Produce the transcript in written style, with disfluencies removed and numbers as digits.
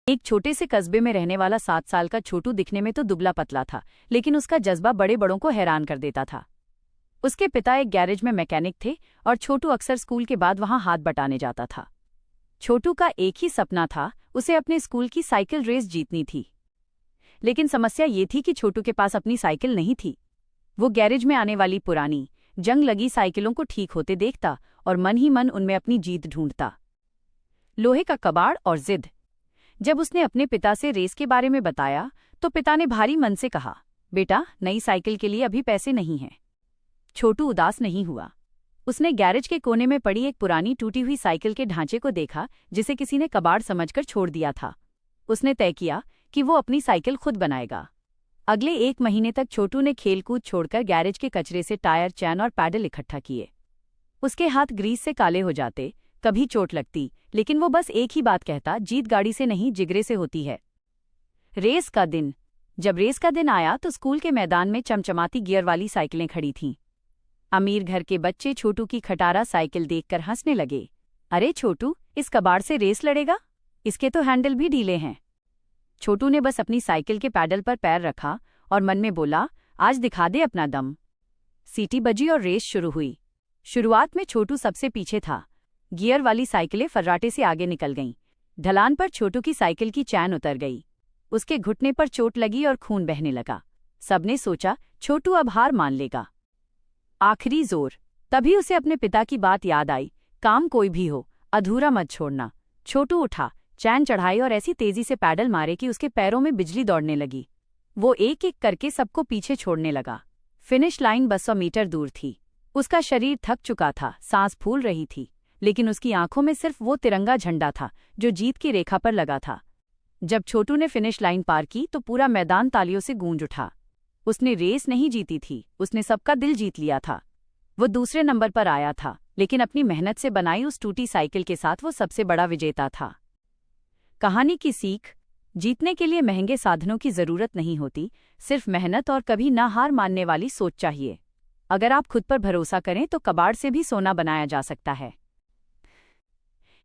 एक छोटे से कस्बे में रहने वाला 7 साल का छोटू दिखने में तो दुबला पतला था, लेकिन उसका जज्बा बड़े बड़ों को हैरान कर देता था। उसके पिता एक गैरेज में मैकेनिक थे और छोटू अक्सर स्कूल के बाद वहां हाथ बटाने जाता था। छोटू का एक ही सपना था, उसे अपने स्कूल की साइकिल रेस जीतनी थी। लेकिन समस्या ये थी कि छोटू के पास अपनी साइकिल नहीं थी। वो गैरेज में आने वाली पुरानी, जंग लगी साइकिलों को ठीक होते देखता और मन ही मन उनमें अपनी जीत ढूंढता। लोहे का कबाड़ और जिद। जब उसने अपने पिता से रेस के बारे में बताया तो पिता ने भारी मन से कहा, बेटा, नई साइकिल के लिए अभी पैसे नहीं हैं। छोटू उदास नहीं हुआ। उसने गैरेज के कोने में पड़ी एक पुरानी टूटी हुई साइकिल के ढांचे को देखा, जिसे किसी ने कबाड़ समझकर छोड़ दिया था। उसने तय किया कि वो अपनी साइकिल खुद बनाएगा। अगले 1 महीने तक छोटू ने खेलकूद छोड़कर गैरेज के कचरे से टायर, चैन और पैडल इकट्ठा किए। उसके हाथ ग्रीस से काले हो जाते, कभी चोट लगती, लेकिन वो बस एक ही बात कहता, जीत गाड़ी से नहीं, जिगरे से होती है। रेस का दिन। जब रेस का दिन आया तो स्कूल के मैदान में चमचमाती गियर वाली साइकिलें खड़ी थीं। अमीर घर के बच्चे छोटू की खटारा साइकिल देखकर हंसने लगे। अरे छोटू, इस कबाड़ से रेस लड़ेगा? इसके तो हैंडल भी ढीले हैं। छोटू ने बस अपनी साइकिल के पैडल पर पैर रखा और मन में बोला, आज दिखा दे अपना दम। सीटी बजी और रेस शुरू हुई। शुरुआत में छोटू सबसे पीछे था। गियर वाली साइकिलें फर्राटे से आगे निकल गईं। ढलान पर छोटू की साइकिल की चैन उतर गई। उसके घुटने पर चोट लगी और खून बहने लगा। सबने सोचा, छोटू अब हार मान लेगा। आखिरी जोर। तभी उसे अपने पिता की बात याद आई, काम कोई भी हो, अधूरा मत छोड़ना। छोटू उठा, चैन चढ़ाई और ऐसी तेजी से पैडल मारे कि उसके पैरों में बिजली दौड़ने लगी। वो एक एक करके सबको पीछे छोड़ने लगा। फिनिश लाइन 200 मीटर दूर थी। उसका शरीर थक चुका था, सांस फूल रही थी, लेकिन उसकी आंखों में सिर्फ वो तिरंगा झंडा था जो जीत की रेखा पर लगा था। जब छोटू ने फिनिश लाइन पार की तो पूरा मैदान तालियों से गूंज उठा। उसने रेस नहीं जीती थी, उसने सबका दिल जीत लिया था। वो दूसरे नंबर पर आया था, लेकिन अपनी मेहनत से बनाई उस टूटी साइकिल के साथ वो सबसे बड़ा विजेता था। कहानी की सीख। जीतने के लिए महंगे साधनों की जरूरत नहीं होती, सिर्फ मेहनत और कभी ना हार मानने वाली सोच चाहिए। अगर आप खुद पर भरोसा करें तो कबाड़ से भी सोना बनाया जा सकता है।